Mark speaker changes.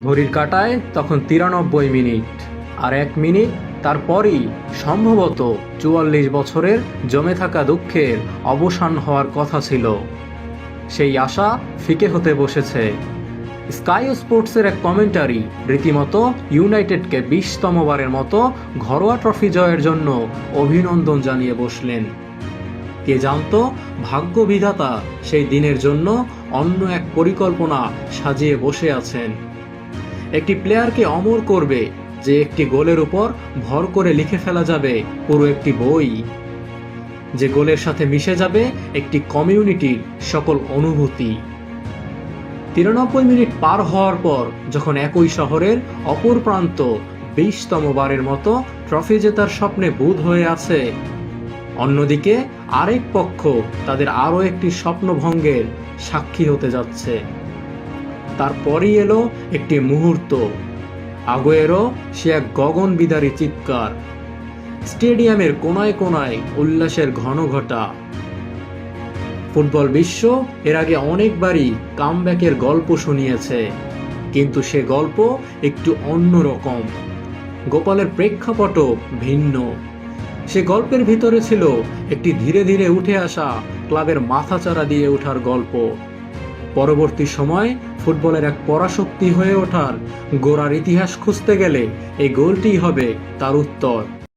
Speaker 1: ঘড়ির কাঁটায় তখন ৯৩ মিনিট, আর ১ মিনিট তারপরই সম্ভবত ৪৪ বছরের জমে থাকা দুঃখের অবসান হওয়ার কথা ছিল। সেই আশা ফিকে হতে বসেছে। স্কাই স্পোর্টসের এক কমেন্টারি রীতিমতো ইউনাইটেডকে ২০তম বারের মতো ঘরোয়া ট্রফি জয়ের জন্য অভিনন্দন জানিয়ে বসলেন। কে জানতো ভাগ্য বিধাতা সেই দিনের জন্য অন্য এক পরিকল্পনা সাজিয়ে বসে আছেন। একটি প্লেয়ারকে অমর করবে যে একটি গোলের উপর ভর করে লিখে ফেলা যাবে পুরো একটি বই, যে গোলের সাথে মিশে যাবে একটি কমিউনিটির সকল অনুভূতি। ৯৩ মিনিট পার হওয়ার পর যখন একই শহরের অপর প্রান্ত ২০তম বারের মতো ট্রফি জেতার স্বপ্নে বুঁদ হয়ে আছে, অন্যদিকে আরেক পক্ষ তাদের আরও একটি স্বপ্নভঙ্গের সাক্ষী হতে যাচ্ছে। তারপরই এলো একটি মুহূর্ত, আগুয়েরো সে এক গগনবিদারী চিৎকার, স্টেডিয়ামের কোনায় কোনায় উল্লাসের ঘনঘটা। ফুটবল বিশ্ব এর আগে অনেকবারই কামব্যাকের গল্প শুনিয়েছে, কিন্তু সে গল্প একটু অন্যরকম। গোপালের প্রেক্ষাপটও ভিন্ন। সে গল্পের ভিতরে ছিল একটি ধীরে ধীরে উঠে আসা ক্লাবের মাথাচাড়া দিয়ে ওঠার গল্প। পরবর্তী সময় ফুটবলের এক পরাশক্তি হয়ে ওঠার গোড়ার ইতিহাস খুঁজতে গেলে এই গোলটিই হবে তার উত্তর।